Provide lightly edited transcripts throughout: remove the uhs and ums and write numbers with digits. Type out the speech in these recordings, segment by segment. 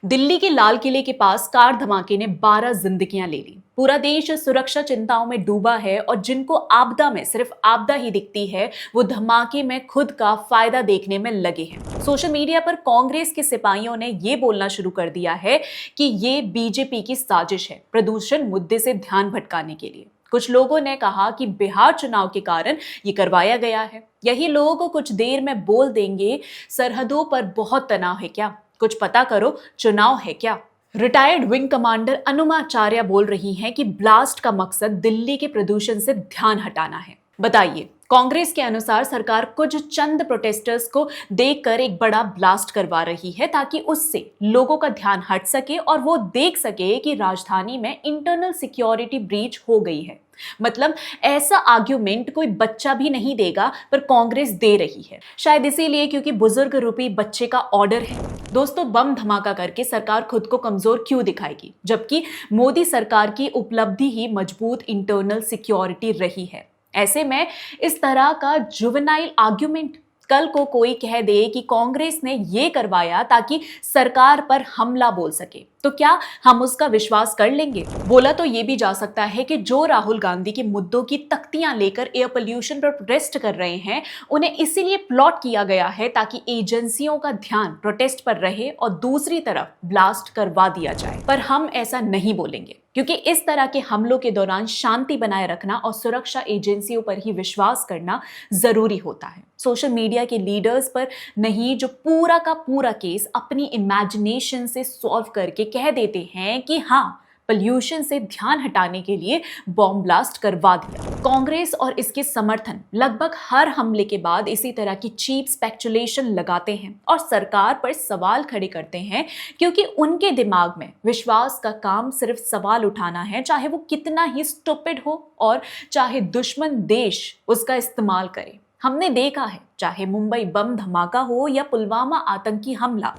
दिल्ली के लाल किले के पास कार धमाके ने 12 जिंदगियां ले ली। पूरा देश सुरक्षा चिंताओं में डूबा है और जिनको आपदा में सिर्फ आपदा ही दिखती है, वो धमाके में खुद का फायदा देखने में लगे हैं। सोशल मीडिया पर कांग्रेस के सिपाहियों ने ये बोलना शुरू कर दिया है कि ये बीजेपी की साजिश है, प्रदूषण मुद्दे से ध्यान भटकाने के लिए। कुछ लोगों ने कहा कि बिहार चुनाव के कारण ये करवाया गया है। यही लोग कुछ देर में बोल देंगे, सरहदों पर बहुत तनाव है क्या, कुछ पता करो, चुनाव है क्या। रिटायर्ड विंग कमांडर अनुमा आचार्य बोल रही हैं कि ब्लास्ट का मकसद दिल्ली के प्रदूषण से ध्यान हटाना है। बताइए, कांग्रेस के अनुसार सरकार कुछ चंद प्रोटेस्टर्स को देखकर एक बड़ा ब्लास्ट करवा रही है ताकि उससे लोगों का ध्यान हट सके और वो देख सके कि राजधानी में इंटरनल सिक्योरिटी ब्रीच हो गई है। मतलब ऐसा आर्ग्यूमेंट कोई बच्चा भी नहीं देगा, पर कांग्रेस दे रही है। शायद इसीलिए क्योंकि बुजुर्ग रूपी बच्चे का ऑर्डर है। दोस्तों, बम धमाका करके सरकार खुद को कमजोर क्यों दिखाएगी, जबकि मोदी सरकार की उपलब्धि ही मजबूत इंटरनल सिक्योरिटी रही है। ऐसे में इस तरह का जुवेनाइल आर्ग्यूमेंट कल को कोई कह दे कि कांग्रेस ने ये करवाया ताकि सरकार पर हमला बोल सके, तो क्या हम उसका विश्वास कर लेंगे? बोला तो ये भी जा सकता है कि जो राहुल गांधी के मुद्दों की तख्तियां लेकर एयर पोल्यूशन पर प्रोटेस्ट कर रहे हैं, उन्हें इसीलिए प्लॉट किया गया है ताकि एजेंसियों का ध्यान प्रोटेस्ट पर रहे और दूसरी तरफ ब्लास्ट करवा दिया जाए। पर हम ऐसा नहीं बोलेंगे, क्योंकि इस तरह के हमलों के दौरान शांति बनाए रखना और सुरक्षा एजेंसियों पर ही विश्वास करना जरूरी होता है। सोशल मीडिया के लीडर्स पर नहीं, जो पूरा का पूरा केस अपनी इमेजिनेशन से सॉल्व करके कह देते हैं कि हाँ, पोल्यूशन से ध्यान हटाने के लिए बॉम्ब ब्लास्ट करवा दिया। कांग्रेस और इसके समर्थन लगभग हर हमले के बाद इसी तरह की चीप स्पेकुलेशन लगाते हैं और सरकार पर सवाल खड़े करते हैं, क्योंकि उनके दिमाग में विश्वास का काम सिर्फ सवाल उठाना है, चाहे वो कितना ही स्टूपिड हो और चाहे दुश्मन देश उसका इस्तेमाल करे। हमने देखा है, चाहे मुंबई बम धमाका हो या पुलवामा आतंकी हमला,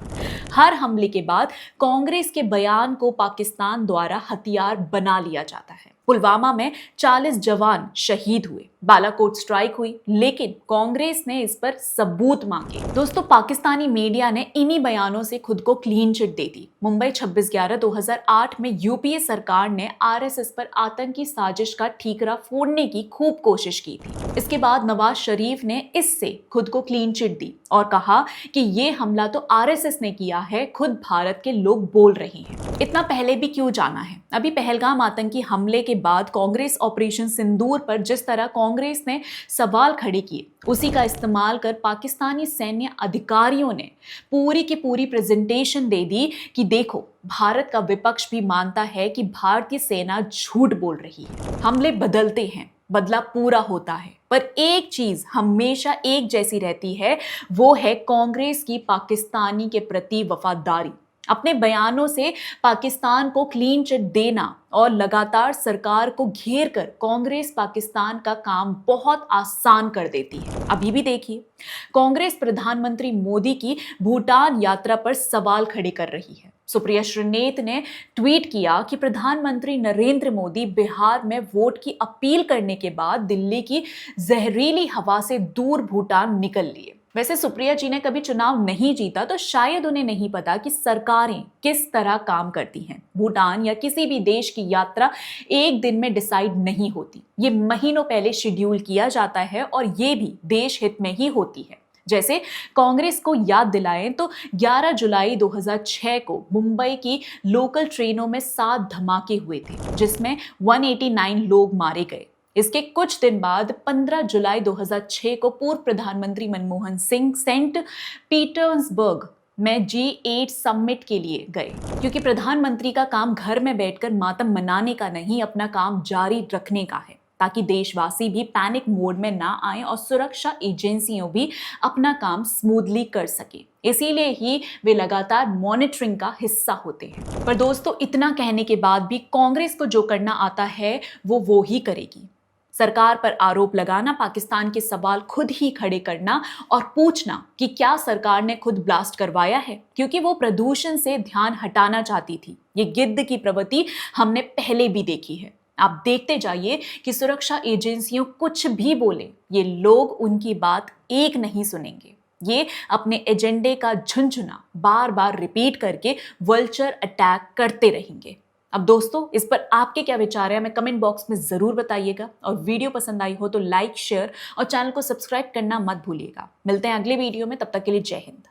हर हमले के बाद कांग्रेस के बयान को पाकिस्तान द्वारा हथियार बना लिया जाता है। पुलवामा में 40 जवान शहीद हुए, बालाकोट स्ट्राइक हुई, लेकिन कांग्रेस ने इस पर सबूत मांगे। दोस्तों, पाकिस्तानी मीडिया ने इन्हीं बयानों से खुद को क्लीन चिट दे दी। मुंबई 26/11/2008 में यूपीए सरकार ने आरएसएस पर आतंकी साजिश का ठीकरा फोड़ने की खूब कोशिश की थी। इसके बाद नवाज शरीफ ने इससे खुद को क्लीन चिट दी और कहा कि ये हमला तो आरएसएस ने किया है, खुद भारत के लोग बोल रहे हैं। इतना पहले भी क्यों जाना है? अभी पहलगाम आतंकी हमले के बाद कांग्रेस ऑपरेशन सिंदूर पर जिस तरह कांग्रेस ने सवाल खड़े किए, उसी का इस्तेमाल कर पाकिस्तानी सैन्य अधिकारियों ने पूरी की पूरी प्रेजेंटेशन दे दी कि देखो, भारत का विपक्ष भी मानता है कि भारतीय सेना झूठ बोल रही है। हमले बदलते हैं, बदला पूरा होता है, पर एक चीज हमेशा एक जैसी रहती है, वो है कांग्रेस की पाकिस्तानी के प्रति वफादारी। अपने बयानों से पाकिस्तान को क्लीन चिट देना और लगातार सरकार को घेर कर कांग्रेस पाकिस्तान का काम बहुत आसान कर देती है। अभी भी देखिए, कांग्रेस प्रधानमंत्री मोदी की भूटान यात्रा पर सवाल खड़े कर रही है। सुप्रिया श्रीनेत ने ट्वीट किया कि प्रधानमंत्री नरेंद्र मोदी बिहार में वोट की अपील करने के बाद दिल्ली की जहरीली हवा से दूर भूटान निकल लिए। वैसे सुप्रिया जी ने कभी चुनाव नहीं जीता, तो शायद उन्हें नहीं पता कि सरकारें किस तरह काम करती हैं। भूटान या किसी भी देश की यात्रा एक दिन में डिसाइड नहीं होती, ये महीनों पहले शेड्यूल किया जाता है और ये भी देश हित में ही होती है। जैसे कांग्रेस को याद दिलाएं तो 11 जुलाई 2006 को मुंबई की लोकल ट्रेनों में 7 धमाके हुए थे, जिसमें 189 लोग मारे गए। इसके कुछ दिन बाद 15 जुलाई 2006 को पूर्व प्रधानमंत्री मनमोहन सिंह सेंट पीटर्सबर्ग में G8 समिट के लिए गए, क्योंकि प्रधानमंत्री का काम घर में बैठकर मातम मनाने का नहीं, अपना काम जारी रखने का है, ताकि देशवासी भी पैनिक मोड में ना आए और सुरक्षा एजेंसियों भी अपना काम स्मूथली कर सके। इसीलिए ही वे लगातार मॉनिटरिंग का हिस्सा होते हैं। पर दोस्तों, इतना कहने के बाद भी कांग्रेस को जो करना आता है वो ही करेगी। सरकार पर आरोप लगाना, पाकिस्तान के सवाल खुद ही खड़े करना और पूछना कि क्या सरकार ने खुद ब्लास्ट करवाया है, क्योंकि वो प्रदूषण से ध्यान हटाना चाहती थी। ये गिद्ध की प्रवृत्ति हमने पहले भी देखी है। आप देखते जाइए कि सुरक्षा एजेंसियों कुछ भी बोले, ये लोग उनकी बात एक नहीं सुनेंगे। ये अपने एजेंडे का झुंझुना बार बार रिपीट करके वल्चर अटैक करते रहेंगे। अब दोस्तों, इस पर आपके क्या विचार है हमें कमेंट बॉक्स में जरूर बताइएगा, और वीडियो पसंद आई हो तो लाइक, शेयर और चैनल को सब्सक्राइब करना मत भूलिएगा। मिलते हैं अगले वीडियो में, तब तक के लिए जय हिंद।